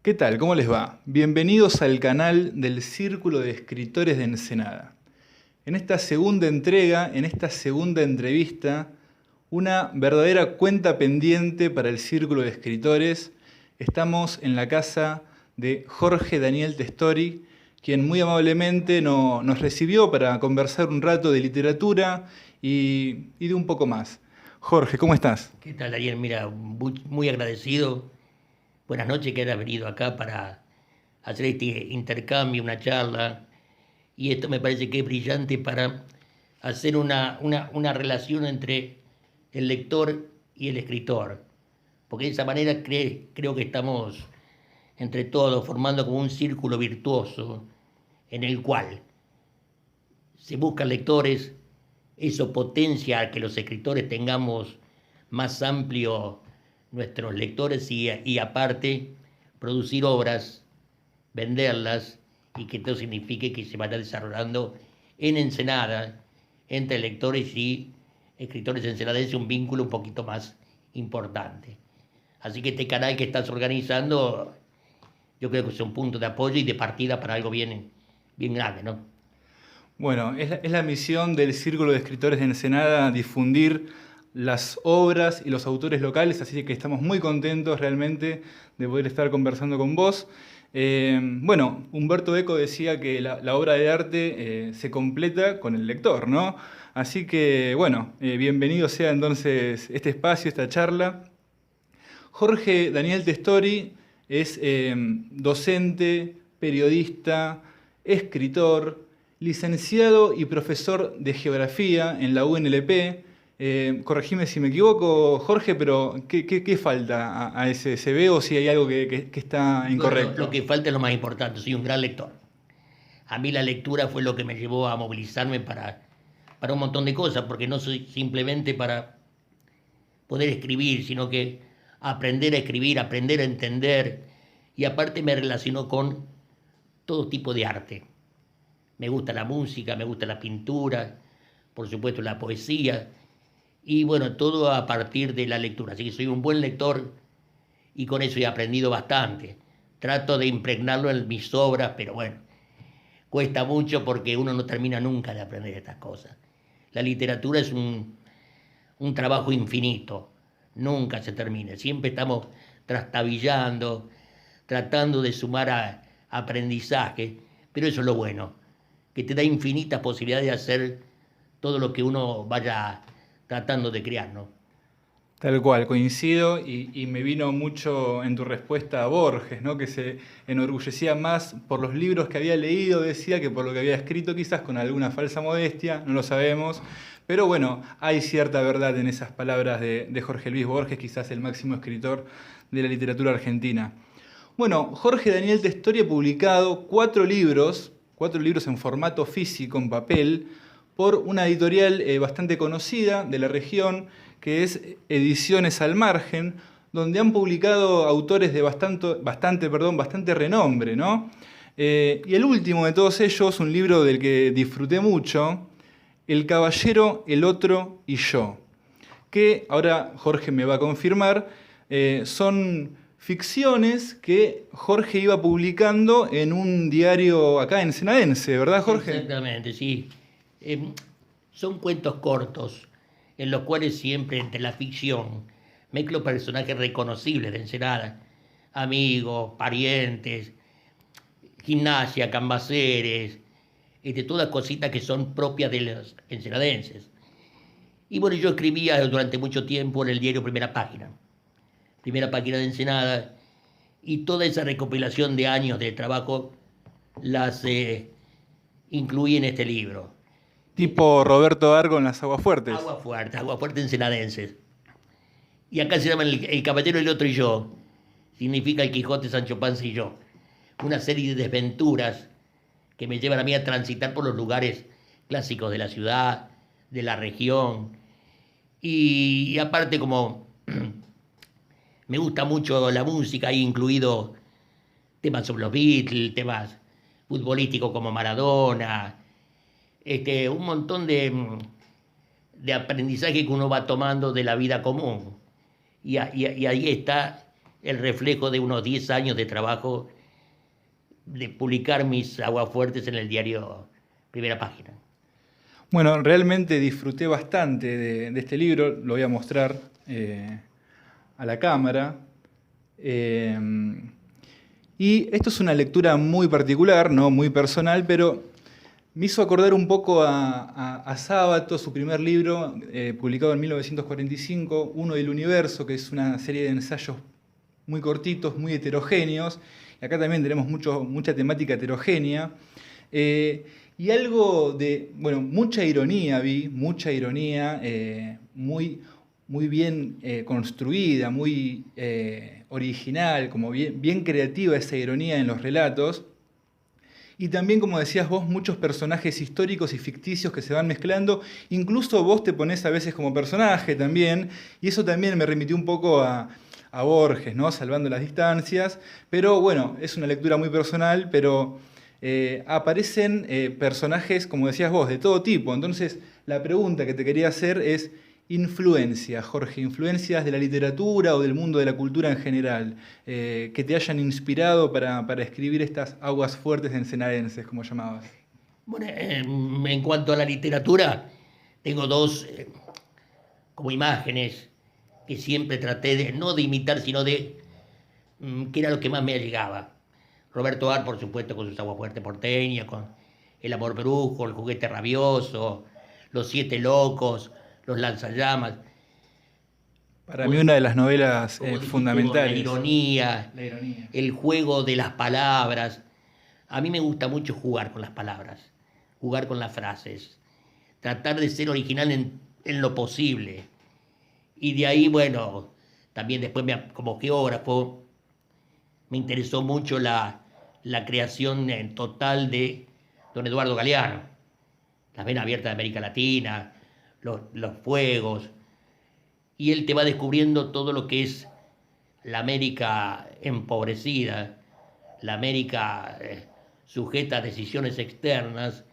¿Qué tal? ¿Cómo les va? Bienvenidos al canal del Círculo de Escritores de Ensenada. En esta segunda entrega, en esta segunda entrevista, una verdadera cuenta pendiente para el Círculo de Escritores. Estamos en la casa de Jorge Daniel Testori, quien muy amablemente nos recibió para conversar un rato de literatura y de un poco más. Jorge, ¿cómo estás? ¿Qué tal, Ariel? Mira, muy agradecido. Buenas noches que hayas venido acá para hacer este intercambio, una charla. Y esto me parece que es brillante para hacer una relación entre el lector y el escritor. Porque de esa manera creo que estamos entre todos formando como un círculo virtuoso en el cual se buscan lectores, eso potencia a que los escritores tengamos más amplio nuestros lectores y aparte producir obras, venderlas y que esto signifique que se vaya desarrollando en Ensenada entre lectores y escritores ensenadenses un vínculo un poquito más importante. Así que este canal que estás organizando yo creo que es un punto de apoyo y de partida para algo bien grande, ¿no? Bueno, es la misión del Círculo de Escritores de Ensenada difundir las obras y los autores locales, así que estamos muy contentos realmente de poder estar conversando con vos. Bueno, Humberto Eco decía que la obra de arte se completa con el lector, ¿no? Así que, bueno, bienvenido sea entonces este espacio, esta charla. Jorge Daniel Testori es docente, periodista, escritor, licenciado y profesor de geografía en la UNLP. Corregime si me equivoco, Jorge, pero ¿qué falta a ese CV o si hay algo que está incorrecto? Lo que falta es lo más importante, soy un gran lector. A mí la lectura fue lo que me llevó a movilizarme para un montón de cosas, porque no soy simplemente para poder escribir, sino que aprender a escribir, aprender a entender, y aparte me relaciono con todo tipo de arte. Me gusta la música, me gusta la pintura, por supuesto la poesía, y bueno, todo a partir de la lectura. Así que soy un buen lector y con eso he aprendido bastante. Trato de impregnarlo en mis obras, pero bueno, cuesta mucho porque uno no termina nunca de aprender estas cosas. La literatura es un trabajo infinito, nunca se termina. Siempre estamos trastabillando, tratando de sumar a aprendizaje, pero eso es lo bueno, que te da infinitas posibilidades de hacer todo lo que uno vaya tratando de crear, ¿no? Tal cual, coincido y me vino mucho en tu respuesta a Borges, ¿no? Que se enorgullecía más por los libros que había leído, decía, que por lo que había escrito, quizás con alguna falsa modestia, no lo sabemos. Pero bueno, hay cierta verdad en esas palabras de Jorge Luis Borges, quizás el máximo escritor de la literatura argentina. Bueno, Jorge Daniel Testori ha publicado cuatro libros en formato físico, en papel, por una editorial bastante conocida de la región, que es Ediciones al Margen, donde han publicado autores de bastante renombre, ¿no? Y el último de todos ellos, un libro del que disfruté mucho, El Caballero, el Otro y Yo, que ahora Jorge me va a confirmar, son ficciones que Jorge iba publicando en un diario acá ensenadense, ¿verdad, Jorge? Exactamente, sí. Son cuentos cortos en los cuales siempre entre la ficción mezclo personajes reconocibles de Ensenada, amigos, parientes, gimnasia, cambaceres, todas cositas que son propias de los ensenadenses. Y bueno, yo escribía durante mucho tiempo en el diario Primera Página de Ensenada, y toda esa recopilación de años de trabajo las incluí en este libro. Tipo Roberto Argo en las Aguas Fuertes. Agua fuerte ensenadenses. Y acá se llama el Caballero, el Otro y Yo. Significa el Quijote, Sancho Panza y yo. Una serie de desventuras que me llevan a mí a transitar por los lugares clásicos de la ciudad, de la región. Y aparte como me gusta mucho la música, hay incluido temas sobre los Beatles, temas futbolísticos como Maradona, un montón de aprendizaje que uno va tomando de la vida común. Y ahí está el reflejo de unos 10 años de trabajo de publicar mis aguafuertes en el diario Primera Página. Bueno, realmente disfruté bastante de este libro, lo voy a mostrar a la cámara. Y esto es una lectura muy particular, ¿no? Muy personal, pero me hizo acordar un poco a Sábato, su primer libro, publicado en 1945, Uno del Universo, que es una serie de ensayos muy cortitos, muy heterogéneos. Y acá también tenemos mucha temática heterogénea. Y algo de, bueno, mucha ironía vi, mucha ironía, muy bien construida, muy original, como bien creativa esa ironía en los relatos. Y también, como decías vos, muchos personajes históricos y ficticios que se van mezclando. Incluso vos te ponés a veces como personaje también, y eso también me remitió un poco a Borges, ¿no? Salvando las distancias. Pero bueno, es una lectura muy personal, pero aparecen personajes, como decías vos, de todo tipo. Entonces, la pregunta que te quería hacer es: influencia, Jorge, influencias de la literatura o del mundo de la cultura en general, que te hayan inspirado para escribir estas aguas fuertes ensenadenses, como llamabas. Bueno, en cuanto a la literatura, tengo dos como imágenes que siempre traté de, no de imitar, sino de, que era lo que más me llegaba. Roberto Ar, por supuesto, con sus aguafuertes porteñas, con El amor brujo, El juguete rabioso, Los siete locos, Los lanzallamas. Para mí una de las novelas Como dijiste vos, fundamentales. la ironía, La ironía. el juego de las palabras. A mí me gusta mucho jugar con las palabras, jugar con las frases, tratar de ser original en lo posible. Y de ahí, bueno, también después como geógrafo me interesó mucho la creación en total de don Eduardo Galeano, las venas abiertas de América Latina, los fuegos, y él te va descubriendo todo lo que es la América empobrecida, la América sujeta a decisiones externas,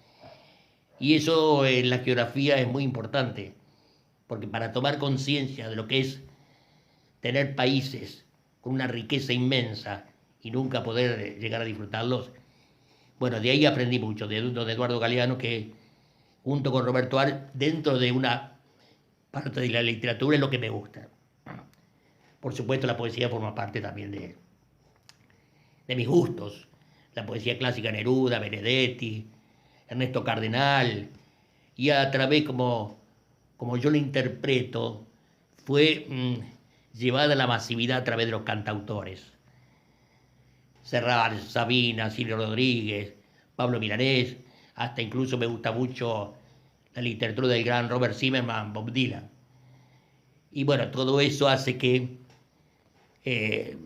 y eso en la geografía es muy importante, porque para tomar conciencia de lo que es tener países con una riqueza inmensa y nunca poder llegar a disfrutarlos, bueno, de ahí aprendí mucho, de Eduardo Galeano, que junto con Roberto Ar, dentro de una parte de la literatura es lo que me gusta. Por supuesto, la poesía forma parte también de mis gustos. La poesía clásica, Neruda, Benedetti, Ernesto Cardenal, y a través, como yo lo interpreto, fue llevada a la masividad a través de los cantautores. Serrat, Sabina, Silvio Rodríguez, Pablo Milanés, hasta incluso me gusta mucho la literatura del gran Robert Zimmerman, Bob Dylan. Y bueno, todo eso hace que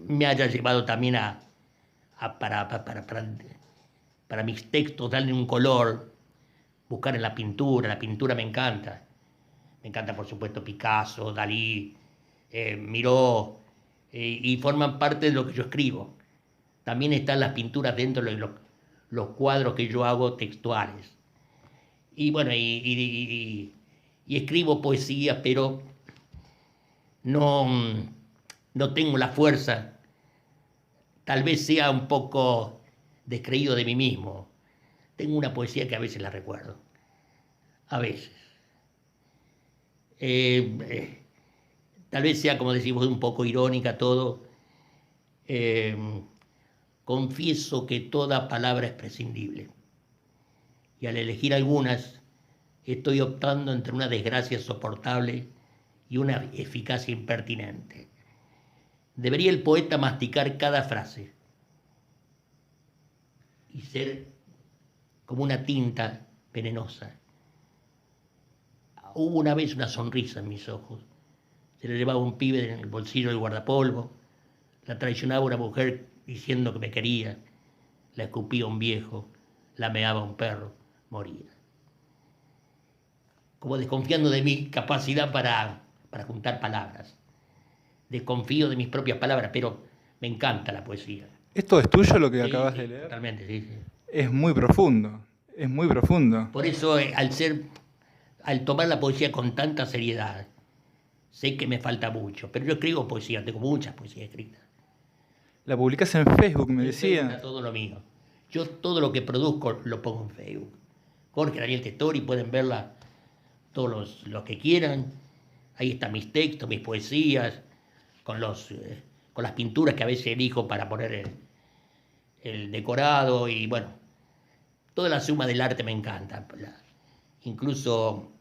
me haya llevado también para mis textos darle un color, buscar en la pintura me encanta. Me encanta, por supuesto, Picasso, Dalí, Miró, y forman parte de lo que yo escribo. También están las pinturas dentro de los cuadros que yo hago textuales. Y bueno, y escribo poesía, pero no tengo la fuerza. Tal vez sea un poco descreído de mí mismo. Tengo una poesía que a veces la recuerdo. A veces. Tal vez sea, como decimos, un poco irónica todo. Confieso que toda palabra es prescindible. Y al elegir algunas, estoy optando entre una desgracia soportable y una eficacia impertinente. Debería el poeta masticar cada frase y ser como una tinta venenosa. Hubo una vez una sonrisa en mis ojos. Se le llevaba un pibe en el bolsillo del guardapolvo. La traicionaba una mujer diciendo que me quería. La escupía un viejo. La meaba un perro. Moría. Como desconfiando de mi capacidad para juntar palabras. Desconfío de mis propias palabras, pero me encanta la poesía. ¿Esto es tuyo lo que Sí, acabas sí, de leer? Totalmente, sí, sí. Es muy profundo, es muy profundo. Por eso, al tomar la poesía con tanta seriedad, sé que me falta mucho, pero yo escribo poesía, tengo muchas poesías escritas. La publicás en Facebook, me En Facebook decía. está todo lo mío. Yo todo lo que produzco lo pongo en Facebook. Jorge Daniel Testori, pueden verla todos los que quieran. Ahí están mis textos, mis poesías, con las pinturas que a veces elijo para poner el decorado y bueno, toda la suma del arte me encanta. Incluso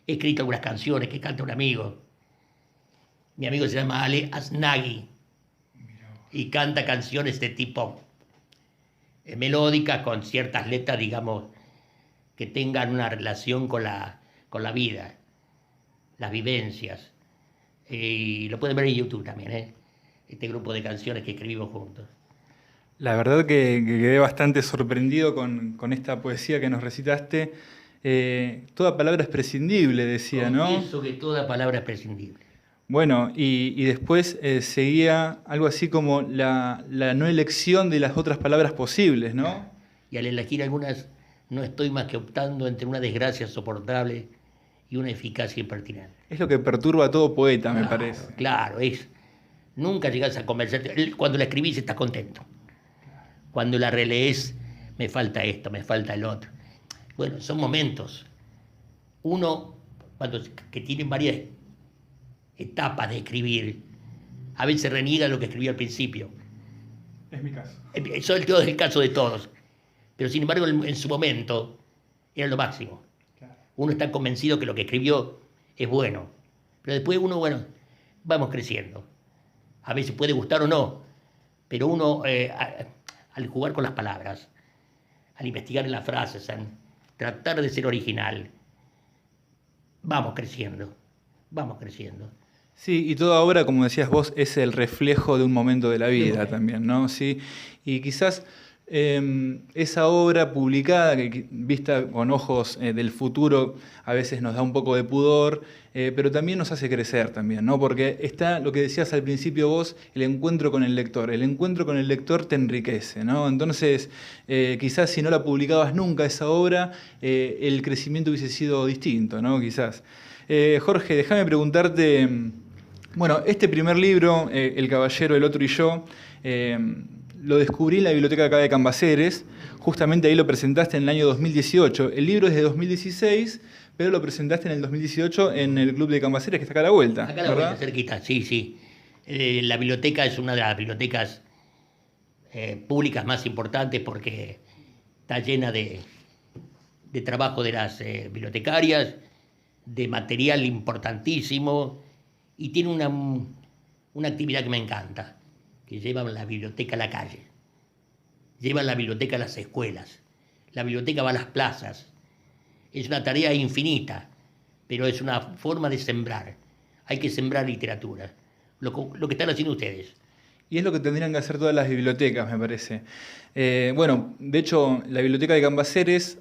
he escrito algunas canciones que canta un amigo. Mi amigo se llama Ale Asnaghi y canta canciones de tipo melódicas con ciertas letras, digamos, que tengan una relación con la vida, las vivencias. Y lo pueden ver en YouTube también, ¿eh? Este grupo de canciones que escribimos juntos. La verdad que quedé bastante sorprendido con esta poesía que nos recitaste. Toda palabra es prescindible, decía, ¿no? Confieso que toda palabra es prescindible. Bueno, y después seguía algo así como la no elección de las otras palabras posibles, ¿no? Y al elegir algunas, no estoy más que optando entre una desgracia soportable y una eficacia impertinente. Es lo que perturba a todo poeta, me parece. Claro, nunca llegas a convencerte. Cuando la escribís estás contento. Cuando la relees, me falta esto, me falta el otro. Bueno, son momentos. Uno, que tiene varias etapas de escribir, a veces reniega de lo que escribió al principio. Es mi caso. Eso es el caso de todos. Pero sin embargo, en su momento, era lo máximo. Claro. Uno está convencido que lo que escribió es bueno. Pero después uno, bueno, vamos creciendo. A veces puede gustar o no, pero uno, al jugar con las palabras, al investigar en las frases, al tratar de ser original, vamos creciendo, vamos creciendo. Sí, y toda obra, como decías vos, es el reflejo de un momento de la vida también, ¿no? Sí, y quizás esa obra publicada, vista con ojos del futuro, a veces nos da un poco de pudor, pero también nos hace crecer también, ¿no? Porque está lo que decías al principio vos, el encuentro con el lector. El encuentro con el lector te enriquece, ¿no? Entonces, quizás si no la publicabas nunca esa obra, el crecimiento hubiese sido distinto, ¿no? Quizás. Jorge, déjame preguntarte... Bueno, este primer libro, El Caballero, el Otro y yo, lo descubrí en la biblioteca acá de Cambaceres. Justamente ahí lo presentaste en el año 2018. El libro es de 2016, pero lo presentaste en el 2018 en el Club de Cambaceres, que está acá a la vuelta. Acá a la vuelta, cerquita, sí, sí. La biblioteca es una de las bibliotecas públicas más importantes porque está llena de trabajo de las bibliotecarias, de material importantísimo, y tiene una actividad que me encanta, que llevan la biblioteca a la calle, llevan la biblioteca a las escuelas, la biblioteca va a las plazas. Es una tarea infinita, pero es una forma de sembrar. Hay que sembrar literatura, lo que están haciendo ustedes. Y es lo que tendrían que hacer todas las bibliotecas, me parece. Bueno, de hecho, la biblioteca de Cambaceres,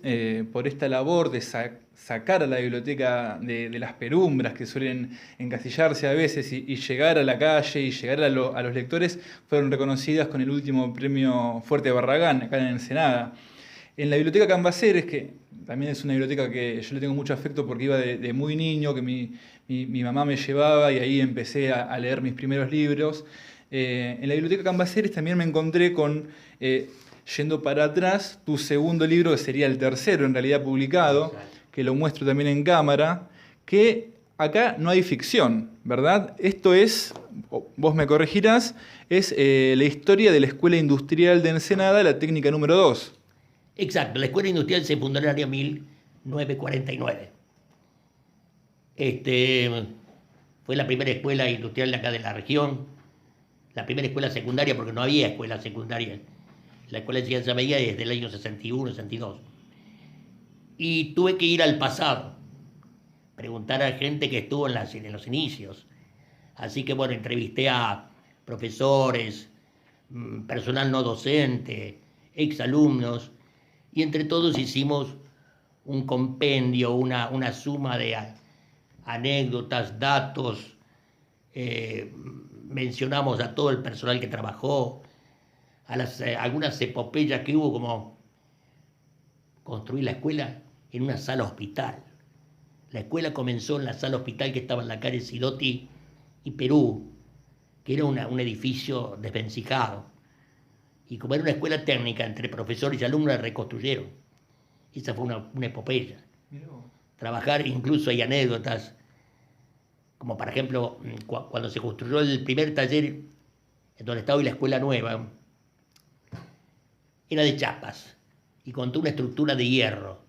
por esta labor de sacar a la biblioteca de las penumbras que suelen encasillarse a veces y llegar a la calle y llegar a los lectores, fueron reconocidas con el último premio Fuerte Barragán, acá en Ensenada. En la biblioteca Cambaceres, que también es una biblioteca que yo le tengo mucho afecto porque iba de muy niño, que mi mamá me llevaba y ahí empecé a leer mis primeros libros. En la biblioteca Cambaceres también me encontré con, yendo para atrás, tu segundo libro, que sería el tercero en realidad publicado, que lo muestro también en cámara, que acá no hay ficción, ¿verdad? Esto es, vos me corregirás, es la historia de la Escuela Industrial de Ensenada, la técnica número 2. Exacto, la Escuela Industrial se fundó en el año 1949. Fue la primera escuela industrial de acá de la región, la primera escuela secundaria, porque no había escuela secundaria. La escuela de enseñanza media es del año 61, 62. Y tuve que ir al pasado, preguntar a gente que estuvo en los inicios. Así que, bueno, entrevisté a profesores, personal no docente, exalumnos, y entre todos hicimos un compendio, una suma de anécdotas, datos, mencionamos a todo el personal que trabajó, algunas epopeyas que hubo, como construir la escuela en una sala hospital. La escuela comenzó en la sala hospital que estaba en la calle Silotti y Perú, que era un edificio desvencijado. Y como era una escuela técnica, entre profesores y alumnos la reconstruyeron. Esa fue una epopeya. Trabajar, incluso hay anécdotas, como por ejemplo, cuando se construyó el primer taller en donde estaba hoy la escuela nueva, era de chapas y con toda una estructura de hierro.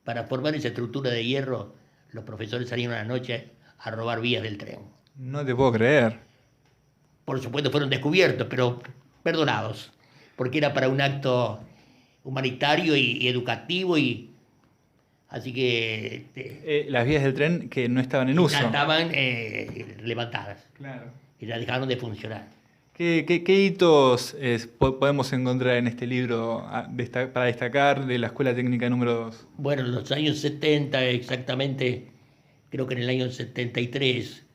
Para formar esa estructura de hierro, los profesores salieron a la noche a robar vías del tren. No te puedo creer. Por supuesto fueron descubiertos, pero perdonados, porque era para un acto humanitario y educativo, y así que Las vías del tren que no estaban en uso. ya estaban levantadas, Claro. y ya dejaron de funcionar. ¿Qué hitos podemos encontrar en este libro para destacar de la Escuela Técnica número 2? Bueno, en los años 70, exactamente, creo que en el año 73,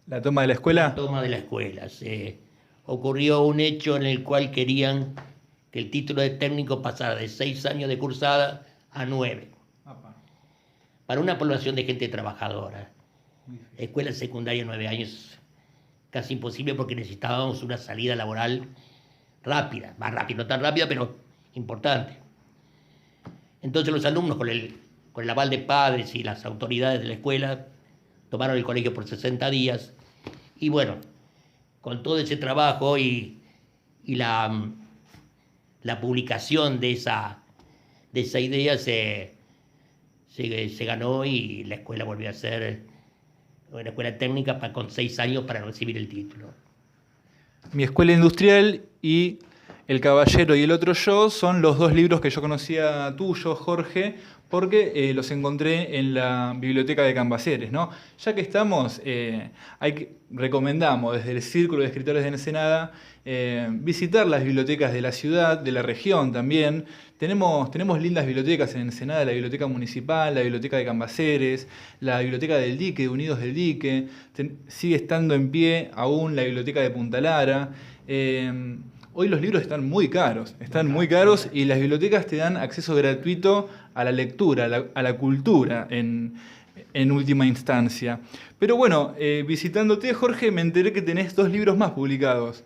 ¿La toma de la escuela? toma de la escuela, se ocurrió un hecho en el cual querían que el título de técnico pasara de 6 años de cursada a 9, para una población de gente trabajadora. Escuela secundaria 9 años, casi imposible, porque necesitábamos una salida laboral rápida, más rápida, no tan rápida, pero importante. Entonces los alumnos, con el aval de padres y las autoridades de la escuela, tomaron el colegio por 60 días, y bueno, con todo ese trabajo y la publicación de esa idea se ganó, y la escuela volvió a ser una escuela técnica con 6 años para recibir el título. Mi escuela industrial y El Caballero y el Otro Yo son los dos libros que yo conocía tuyos, Jorge, porque los encontré en la biblioteca de Cambaceres, ¿no? Ya que estamos, recomendamos desde el Círculo de Escritores de Ensenada visitar las bibliotecas de la ciudad, de la región también. Tenemos lindas bibliotecas en Ensenada, la Biblioteca Municipal, la Biblioteca de Cambaceres, la Biblioteca del Dique, de Unidos del Dique. Sigue estando en pie aún la Biblioteca de Punta Lara. Hoy los libros están muy caros, y las bibliotecas te dan acceso gratuito a la lectura, a la cultura en última instancia. Pero bueno, visitándote, Jorge, me enteré que tenés 2 libros más publicados.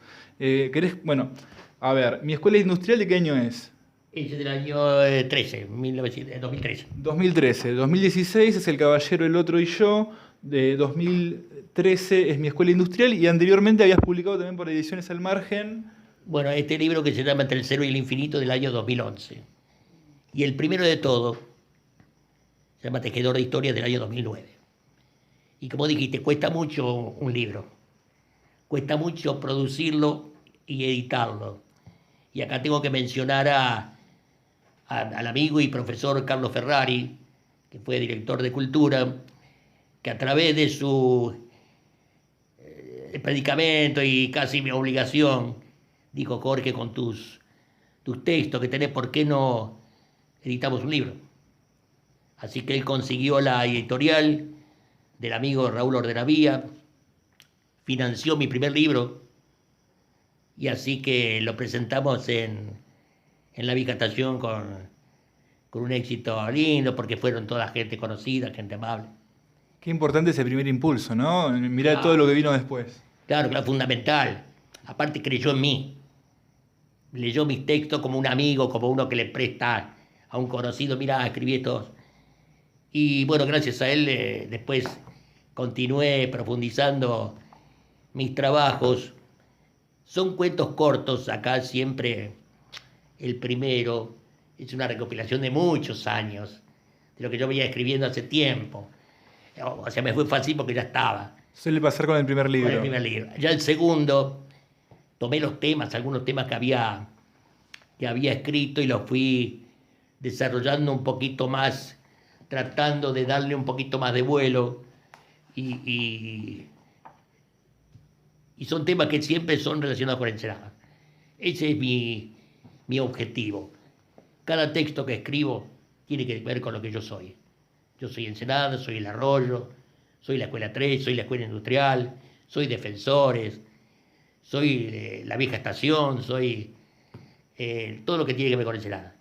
Bueno, a ver, ¿Mi escuela industrial de qué año es? Ese del año 2013. 2013. 2016 es El Caballero, el Otro y Yo. De 2013 es Mi escuela industrial, y anteriormente habías publicado también por Ediciones al Margen. Bueno, este libro que se llama Entre el Cero y el Infinito, del año 2011. Y el primero de todo se llama Tejedor de Historias, del año 2009. Y como dijiste, cuesta mucho un libro. Cuesta mucho producirlo y editarlo. Y acá tengo que mencionar al amigo y profesor Carlos Ferrari, que fue director de Cultura, que a través de su predicamento y casi mi obligación, dijo: Jorge, con tus textos que tenés, ¿por qué no editamos un libro? Así que él consiguió la editorial del amigo Raúl Ordenavía, financió mi primer libro, y así que lo presentamos en la Bicatación con un éxito lindo, porque fueron toda gente conocida, gente amable. Qué importante ese primer impulso, ¿no? Mirá todo lo que vino después. Claro, fundamental. Aparte creyó en mí. Leyó mis textos como un amigo, como uno que le presta a un conocido: mirá, escribí estos. Y bueno, gracias a él después continué profundizando mis trabajos. Son cuentos cortos, acá siempre el primero es una recopilación de muchos años, de lo que yo venía escribiendo hace tiempo. O sea, me fue fácil porque ya estaba. Suele pasar con el primer libro. Con el primer libro. Ya el segundo, tomé los temas, algunos temas que había escrito, y los fui desarrollando un poquito más, tratando de darle un poquito más de vuelo. Y son temas que siempre son relacionados con Ensenada. Ese es mi objetivo. Cada texto que escribo tiene que ver con lo que yo soy. Yo soy Ensenada, soy El Arroyo, soy la Escuela 3, soy la Escuela Industrial, soy Defensores, soy la Vieja Estación, soy todo lo que tiene que ver con Ensenada.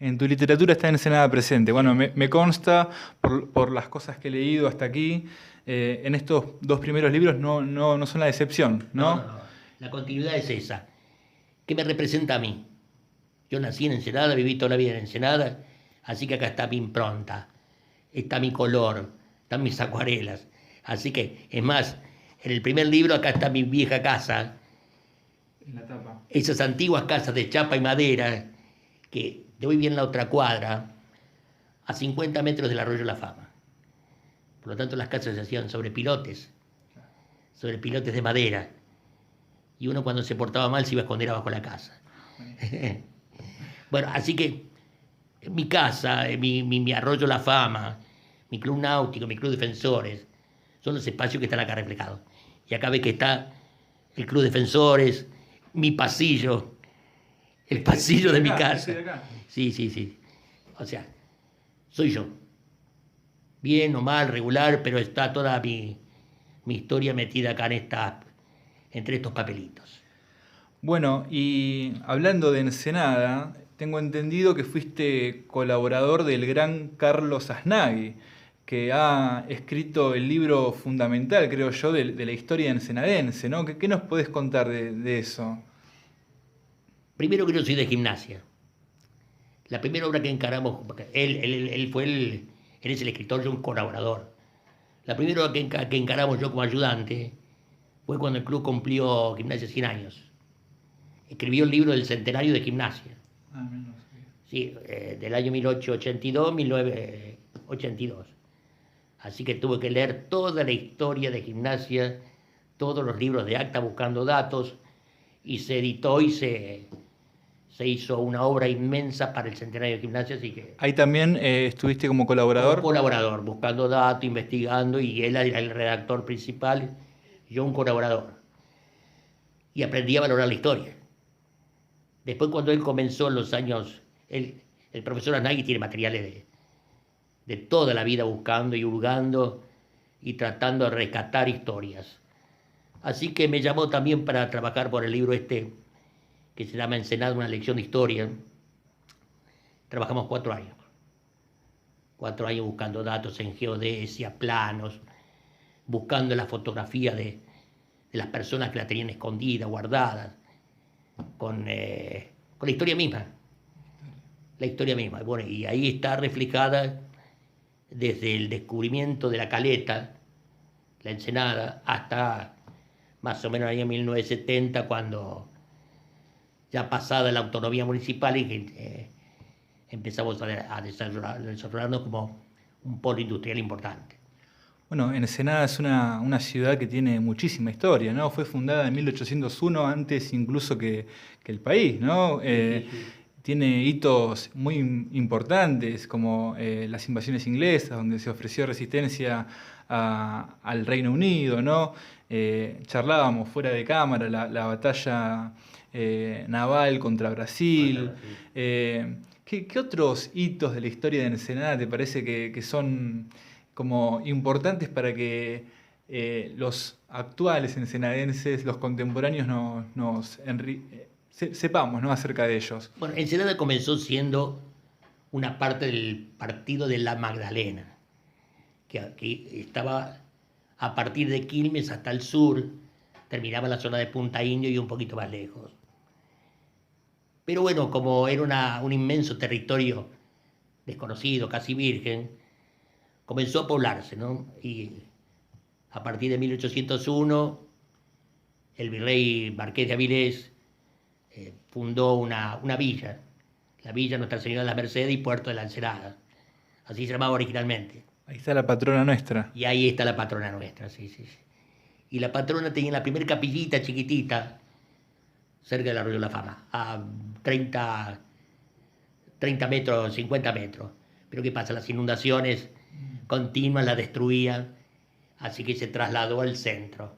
En tu literatura está Ensenada presente. Bueno, me consta por las cosas que he leído hasta aquí. en estos dos primeros libros no son la excepción, ¿no? No. La continuidad es esa. ¿Qué me representa a mí? Yo nací en Ensenada, viví toda la vida en Ensenada, así que acá está mi impronta, está mi color, están mis acuarelas. Así que, es más, en el primer libro acá está mi vieja casa, En la tapa. esas antiguas casas de chapa y madera, que yo vivía en la otra cuadra, a 50 metros del Arroyo La Fama. Por lo tanto, las casas se hacían sobre pilotes de madera. Y uno cuando se portaba mal se iba a esconder abajo de la casa. Bueno, así que mi casa, mi Arroyo La Fama, mi club náutico, mi club Defensores, son los espacios que están acá reflejados. Y acá ves que está el club Defensores, mi pasillo, el pasillo de mi casa. Sí. O sea, soy yo. Bien o mal, regular, pero está toda mi historia metida acá entre estos papelitos. Bueno, y hablando de Ensenada, tengo entendido que fuiste colaborador del gran Carlos Aznagui, que ha escrito el libro fundamental, creo yo, de la historia ensenadense, ¿no? ¿Qué nos podés contar de eso? Primero que yo soy de Gimnasia. La primera obra que encaramos, él es el escritor, yo un colaborador. La primera obra que encaramos yo como ayudante fue cuando el club cumplió Gimnasia 100 años. Escribió el libro del centenario de Gimnasia. Menos. Sí, del año 1882, 1982. Así que tuve que leer toda la historia de Gimnasia, todos los libros de acta buscando datos, y se editó y se hizo una obra inmensa para el centenario de Gimnasia, así que... Ahí también estuviste como colaborador. Como colaborador, buscando datos, investigando, y él era el redactor principal, yo un colaborador. Y aprendí a valorar la historia. Después cuando él comenzó en los años, el profesor Aznagui tiene materiales de toda la vida buscando y hurgando y tratando de rescatar historias. Así que me llamó también para trabajar por el libro que se llama Ensenada, una lección de historia. Trabajamos 4 años. 4 años buscando datos en geodesia, planos, buscando la fotografía de las personas que la tenían escondida, guardadas, con la historia misma. La historia misma. Bueno, y ahí está reflejada desde el descubrimiento de la caleta, la Ensenada, hasta más o menos el año 1970, cuando ya pasada la autonomía municipal y que empezamos a desarrollarnos como un polo industrial importante. Bueno, Ensenada es una ciudad que tiene muchísima historia, ¿no? Fue fundada en 1801, antes incluso que el país, ¿no? Sí. Tiene hitos muy importantes, como las invasiones inglesas, donde se ofreció resistencia al Reino Unido, ¿no? Charlábamos fuera de cámara la batalla naval contra Brasil. ¿Qué otros hitos de la historia de Ensenada te parece que son como importantes para que los actuales ensenadenses, los contemporáneos, sepamos, ¿no?, acerca de ellos? Bueno, Ensenada comenzó siendo una parte del partido de la Magdalena, que estaba a partir de Quilmes hasta el sur, terminaba en la zona de Punta Indio y un poquito más lejos. Pero bueno, como era un inmenso territorio desconocido, casi virgen, comenzó a poblarse, ¿no? Y a partir de 1801, el virrey Marqués de Avilés fundó una villa, la Villa Nuestra Señora de la Mercedes y Puerto de la Ensenada. Así se llamaba originalmente. Ahí está la patrona nuestra. Y ahí está la patrona nuestra, sí. Y la patrona tenía la primera capillita chiquitita, cerca del Arroyo de la Fama, a 30 metros, 50 metros. Pero ¿qué pasa? Las inundaciones continuas la destruían, así que se trasladó al centro.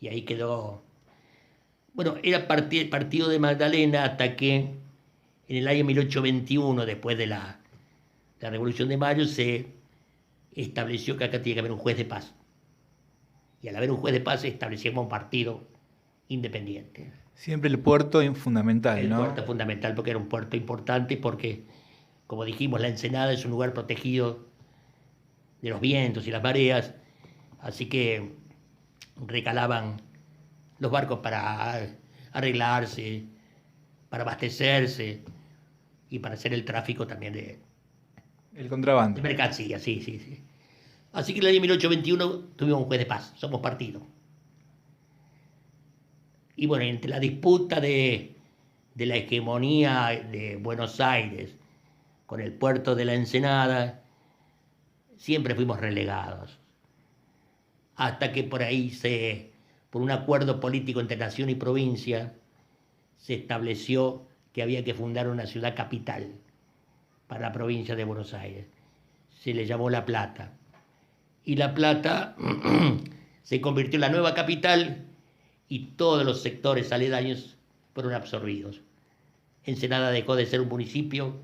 Y ahí quedó. Bueno, era partido de Magdalena hasta que en el año 1821, después de la Revolución de Mayo, se estableció que acá tiene que haber un juez de paz. Y al haber un juez de paz establecimos un partido independiente. Siempre el puerto es fundamental, ¿no? El puerto es fundamental porque era un puerto importante, porque, como dijimos, la Ensenada es un lugar protegido de los vientos y las mareas, Así que recalaban los barcos para arreglarse, para abastecerse y para hacer el tráfico también El contrabando. de mercancías, sí, sí, sí. Así que en el año 1821 tuvimos un juez de paz, somos partido. Y bueno, entre la disputa de la hegemonía de Buenos Aires con el puerto de la Ensenada, siempre fuimos relegados. Hasta que por ahí por un acuerdo político entre nación y provincia, se estableció que había que fundar una ciudad capital para la provincia de Buenos Aires. Se le llamó La Plata. Y La Plata se convirtió en la nueva capital y todos los sectores aledaños fueron absorbidos. Ensenada dejó de ser un municipio,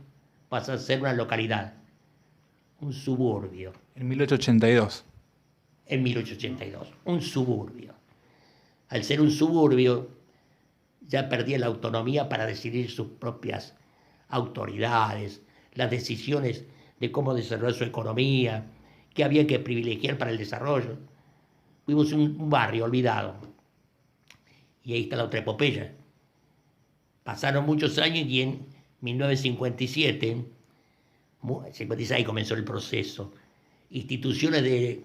pasó a ser una localidad, un suburbio. En 1882. En 1882, un suburbio. Al ser un suburbio, ya perdía la autonomía para decidir sus propias autoridades, las decisiones de cómo desarrollar su economía, qué había que privilegiar para el desarrollo. Fuimos un barrio olvidado. Y ahí está la otra epopeya. Pasaron muchos años y en 1957, 56 comenzó el proceso. Instituciones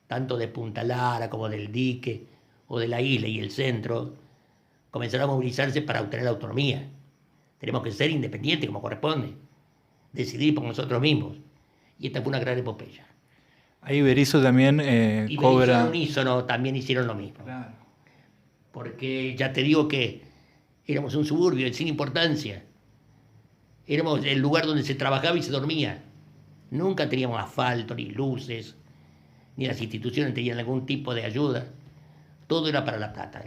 tanto de Punta Lara como del Dique o de la isla y el centro comenzaron a movilizarse para obtener la autonomía. Tenemos que ser independientes como corresponde, decidir por nosotros mismos. Y esta fue una gran epopeya. Ahí Berisso también Y cobra... Berisso Unísono también hicieron lo mismo. Claro. Porque ya te digo que éramos un suburbio sin importancia. Éramos el lugar donde se trabajaba y se dormía. Nunca teníamos asfalto, ni luces, ni las instituciones tenían algún tipo de ayuda. Todo era para La Plata.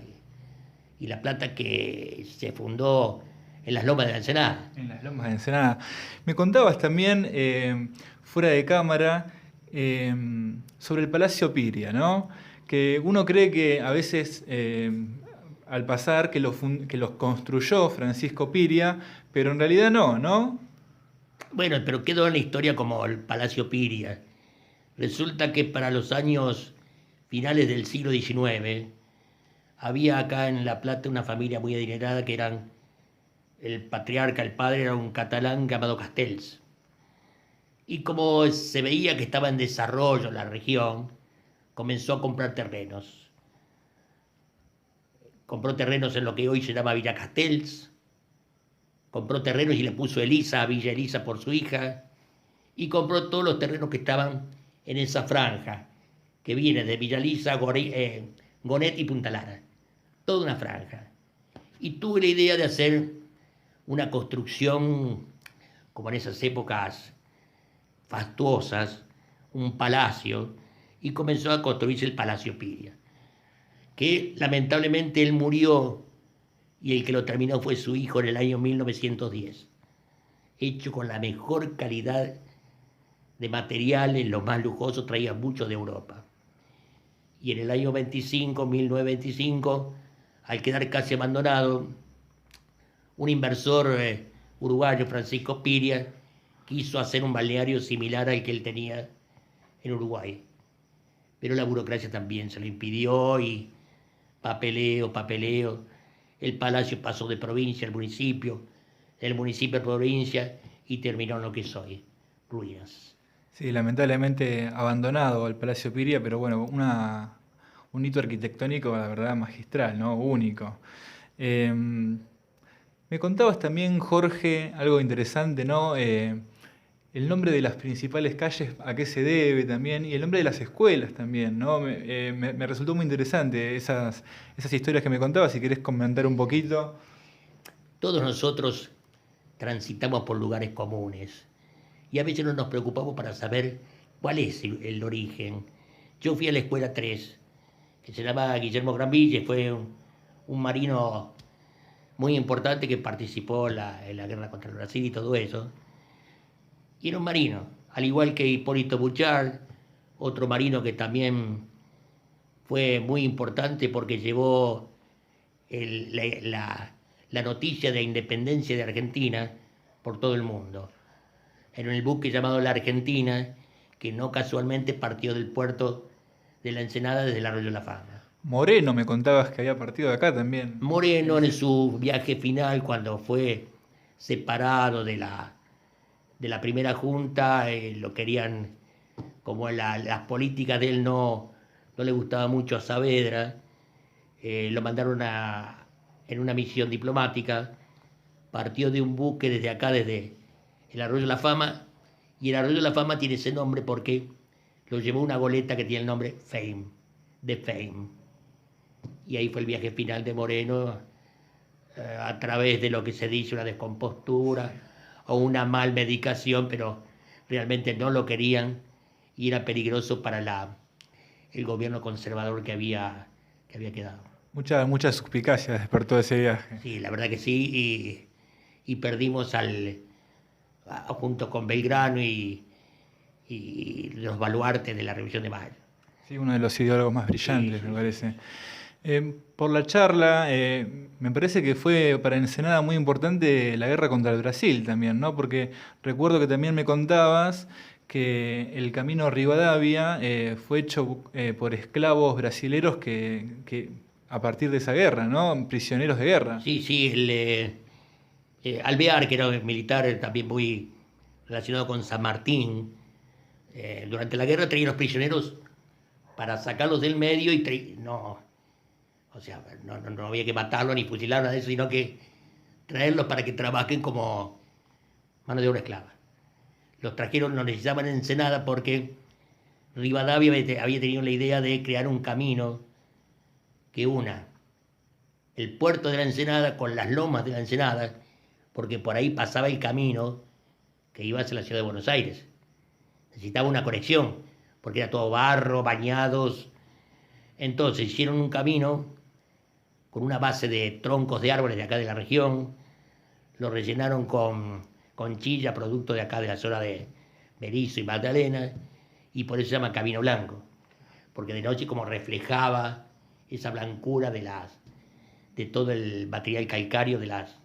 Y La Plata que se fundó en las Lomas de la Ensenada. En las Lomas de Ensenada. Me contabas también, fuera de cámara, sobre el Palacio Piria, ¿no? Que uno cree que a veces, al pasar, que los construyó Francisco Piria, pero en realidad no, ¿no? Bueno, pero quedó en la historia como el Palacio Piria. Resulta que para los años finales del siglo XIX, había acá en La Plata una familia muy adinerada que eran, el patriarca, el padre era un catalán llamado Castells. Y como se veía que estaba en desarrollo la región, comenzó a comprar terrenos. Compró terrenos en lo que hoy se llama Villa Castells, compró terrenos y le puso Elisa a Villa Elisa por su hija, y compró todos los terrenos que estaban en esa franja, que viene de Villa Elisa, Gonet y Punta Lara. Toda una franja. Y tuve la idea de hacer una construcción, como en esas épocas fastuosas, un palacio, y comenzó a construirse el Palacio Piria, que lamentablemente él murió y el que lo terminó fue su hijo en el año 1910, hecho con la mejor calidad de materiales, los más lujosos, traía mucho de Europa. Y en el año 1925, al quedar casi abandonado, un inversor uruguayo, Francisco Piria, quiso hacer un balneario similar al que él tenía en Uruguay. Pero la burocracia también se lo impidió y papeleo. El palacio pasó de provincia al municipio, del municipio a provincia y terminó en lo que es hoy, ruinas. Sí, lamentablemente abandonado el Palacio Piria, pero bueno, un hito arquitectónico, la verdad, magistral, ¿no? Único. Me contabas también, Jorge, algo interesante, ¿no? El nombre de las principales calles, a qué se debe también, y el nombre de las escuelas también, ¿no? Me resultó muy interesante esas historias que me contabas, si querés comentar un poquito. Todos nosotros transitamos por lugares comunes y a veces no nos preocupamos para saber cuál es el origen. Yo fui a la escuela 3, que se llama Guillermo Granville, fue un marino muy importante que participó en la guerra contra el Brasil y todo eso. Y era un marino, al igual que Hipólito Bouchard, otro marino que también fue muy importante porque llevó la noticia de la independencia de Argentina por todo el mundo. En el buque llamado La Argentina, que no casualmente partió del puerto de la Ensenada desde el Arroyo de la Fama. Moreno, me contabas que había partido de acá también. Moreno, en su viaje final, cuando fue separado de la primera junta, lo querían, como las políticas de él no le gustaba mucho a Saavedra, lo mandaron en una misión diplomática, partió de un buque desde acá, desde el Arroyo de la Fama, y el Arroyo de la Fama tiene ese nombre porque lo llevó una goleta que tiene el nombre Fame, de Fame. Y ahí fue el viaje final de Moreno, a través de lo que se dice una descompostura o una mal medicación, pero realmente no lo querían y era peligroso para el gobierno conservador que había quedado. Mucha suspicacia despertó ese viaje. Sí, la verdad que sí, y perdimos junto con Belgrano y los baluartes de la Revolución de Mayo. Sí, uno de los ideólogos más brillantes, sí, me parece. Por la charla, me parece que fue para Ensenada muy importante la guerra contra el Brasil también, ¿no? Porque recuerdo que también me contabas que el camino a Rivadavia fue hecho por esclavos brasileros que a partir de esa guerra, ¿no? Prisioneros de guerra. Sí, Alvear, que era un militar también muy relacionado con San Martín, durante la guerra traía los prisioneros para sacarlos del medio o sea, no había que matarlos ni fusilarlos, nada de eso, sino que traerlos para que trabajen como mano de obra esclava. Los trajeron, los necesitaban en Ensenada porque Rivadavia había tenido la idea de crear un camino que una el puerto de la Ensenada con las lomas de la Ensenada, porque por ahí pasaba el camino que iba hacia la ciudad de Buenos Aires. Necesitaba una conexión, porque era todo barro, bañados. Entonces hicieron un camino con una base de troncos de árboles de acá de la región, lo rellenaron con chilla, producto de acá de la zona de Berisso y Magdalena, y por eso se llama Camino Blanco, porque de noche como reflejaba esa blancura de todo el material calcáreo de las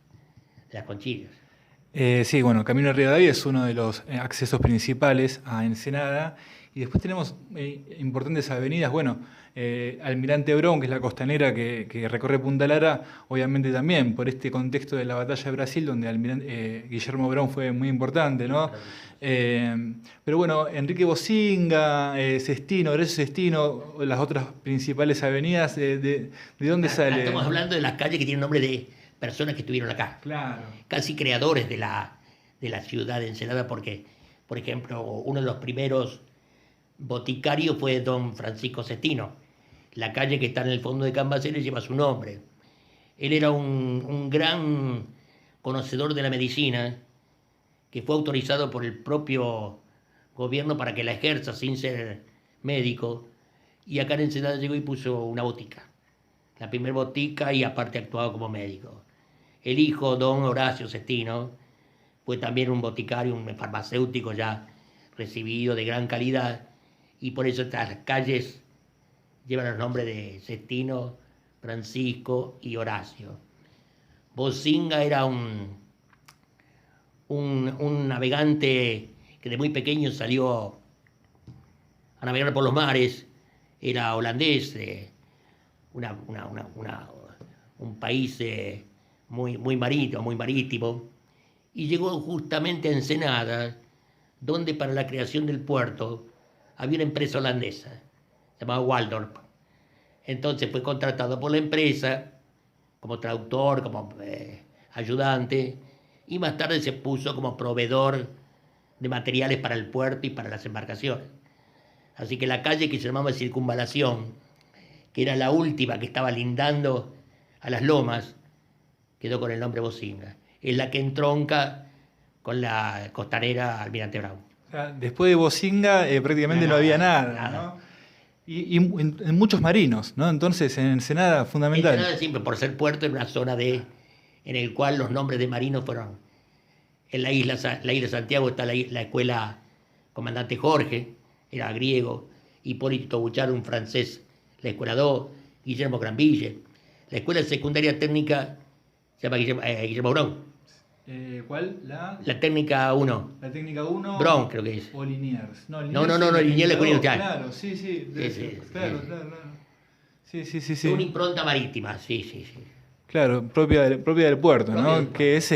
conchillas. Sí, bueno, Camino a Rivadavia es uno de los accesos principales a Ensenada. Y después tenemos importantes avenidas. Bueno, Almirante Brown, que es la costanera que recorre Punta Lara, obviamente también por este contexto de la batalla de Brasil, donde Guillermo Brown fue muy importante, ¿no? Pero bueno, Enrique Bocinga, Sestino, Horacio Sestino, las otras principales avenidas, ¿de dónde sale? Estamos hablando de las calles que tienen nombre de personas que estuvieron acá. Claro. Casi creadores de la ciudad de Ensenada, porque, por ejemplo, uno de los primeros boticarios fue don Francisco Sestino. La calle que está en el fondo de Cambaceres lleva su nombre. Él era un gran conocedor de la medicina, que fue autorizado por el propio gobierno para que la ejerza sin ser médico, y acá en Ensenada llegó y puso una botica. La primera botica, y aparte actuaba como médico. El hijo, don Horacio Sestino, fue también un boticario, un farmacéutico ya recibido de gran calidad, y por eso estas calles llevan los nombres de Sestino, Francisco y Horacio. Bocinga era un navegante que de muy pequeño salió a navegar por los mares, era holandés, un país muy marítimo, y llegó justamente a Ensenada, donde para la creación del puerto había una empresa holandesa, llamada Waldorf. Entonces fue contratado por la empresa como traductor, como ayudante, y más tarde se puso como proveedor de materiales para el puerto y para las embarcaciones. Así que la calle que se llamaba Circunvalación, que era la última que estaba lindando a las lomas, quedó con el nombre Bocinga. Es la que entronca con la costanera Almirante Brown. O sea, después de Bocinga prácticamente no había nada, ¿no? Y en muchos marinos, ¿no? Entonces en Ensenada, fundamental. Ensenada siempre, por ser puerto, en una zona en el cual los nombres de marinos fueron... En la isla Santiago está la escuela Comandante Jorge, era griego, Hipólito Buchar, un francés, la escuela 2, Guillermo Granville. La escuela secundaria técnica se llama Guillermo Brown. ¿Cuál? La técnica 1. La técnica 1. Brown, creo que es. O Liniers. No, Liniers es con industrial. Claro, sí. Claro. Sí. Es una impronta marítima, sí. Claro, propia del puerto, ¿no? Del puerto. Que es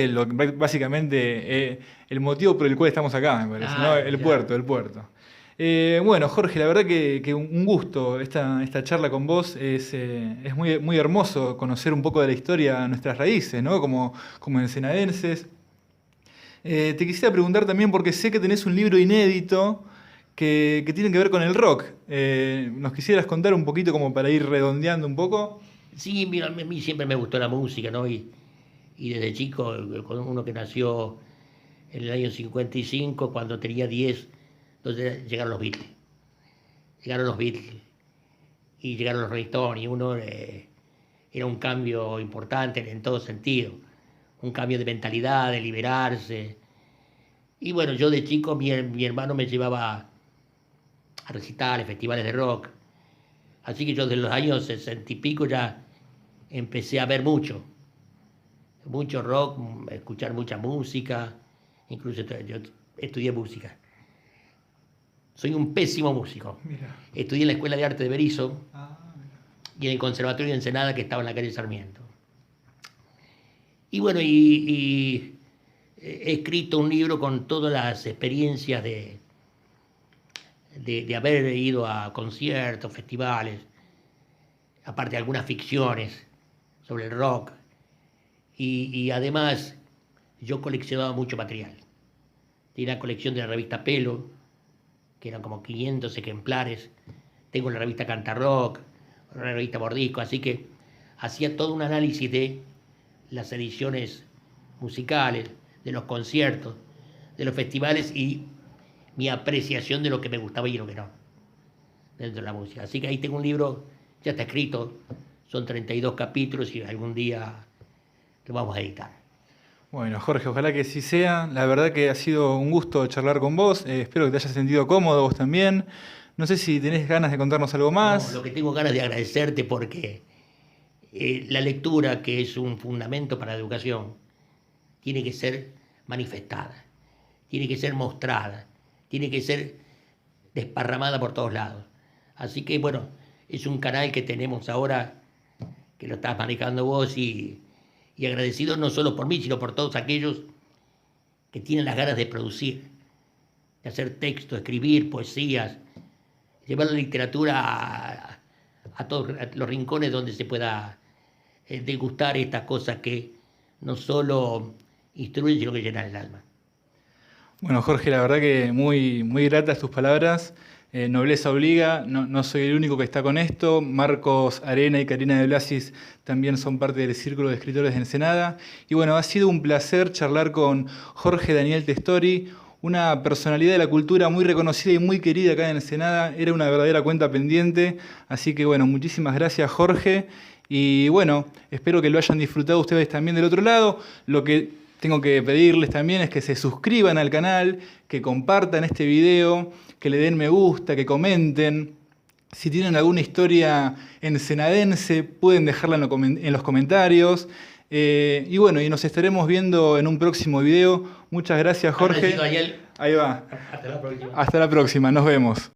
básicamente el motivo por el cual estamos acá, me parece, ¿no? El puerto. Bueno, Jorge, la verdad que un gusto esta charla con vos. Es muy, muy hermoso conocer un poco de la historia, nuestras raíces, ¿no? Como ensenadenses. Te quisiera preguntar también, porque sé que tenés un libro inédito que tiene que ver con el rock. ¿Nos quisieras contar un poquito como para ir redondeando un poco? Sí, mira, a mí siempre me gustó la música, ¿no? Y desde chico, con uno que nació en el año 55, cuando tenía 10, entonces llegaron los Beatles. Y llegaron los Rolling Stones, y uno era un cambio importante en todo sentido. Un cambio de mentalidad, de liberarse. Y bueno, yo de chico, mi hermano me llevaba a recitales, festivales de rock. Así que yo desde los años 60 y pico ya empecé a ver mucho rock, escuchar mucha música. Incluso yo estudié música. Soy un pésimo músico. Mira. Estudié en la Escuela de Arte de Berisso Mira. y en el Conservatorio de Ensenada, que estaba en la calle Sarmiento. Y bueno, y he escrito un libro con todas las experiencias de haber ido a conciertos, festivales, aparte de algunas ficciones sobre el rock. Y además yo coleccionaba mucho material. Tenía una colección de la revista Pelo, que eran como 500 ejemplares. Tengo la revista Cantarrock, la revista Mordisco, así que hacía todo un análisis de las ediciones musicales, de los conciertos, de los festivales y mi apreciación de lo que me gustaba y lo que no dentro de la música. Así que ahí tengo un libro, ya está escrito, son 32 capítulos y algún día lo vamos a editar. Bueno, Jorge, ojalá que sí sea. La verdad que ha sido un gusto charlar con vos. Espero que te hayas sentido cómodo vos también. No sé si tenés ganas de contarnos algo más. No, lo que tengo ganas de agradecerte porque la lectura, que es un fundamento para la educación, tiene que ser manifestada, tiene que ser mostrada, tiene que ser desparramada por todos lados. Así que bueno, es un canal que tenemos ahora, que lo estás manejando vos y agradecido no solo por mí, sino por todos aquellos que tienen las ganas de producir, de hacer texto, escribir poesías, llevar la literatura a todos los rincones donde se pueda degustar estas cosas que no solo instruyen, sino que llenan el alma. Bueno, Jorge, la verdad que muy, muy gratas tus palabras. Nobleza obliga, no soy el único que está con esto. Marcos Arena y Karina de Blasis también son parte del Círculo de Escritores de Ensenada. Y bueno, ha sido un placer charlar con Jorge Daniel Testori, una personalidad de la cultura muy reconocida y muy querida acá en Ensenada. Era una verdadera cuenta pendiente. Así que bueno, muchísimas gracias, Jorge. Y bueno, espero que lo hayan disfrutado ustedes también del otro lado. Lo que tengo que pedirles también es que se suscriban al canal, que compartan este video, que le den me gusta, que comenten. Si tienen alguna historia ensenadense, pueden dejarla en los comentarios. Y bueno, y nos estaremos viendo en un próximo video. Muchas gracias, Jorge. Agradecido, Daniel. Ahí va. Hasta la próxima. Hasta la próxima, nos vemos.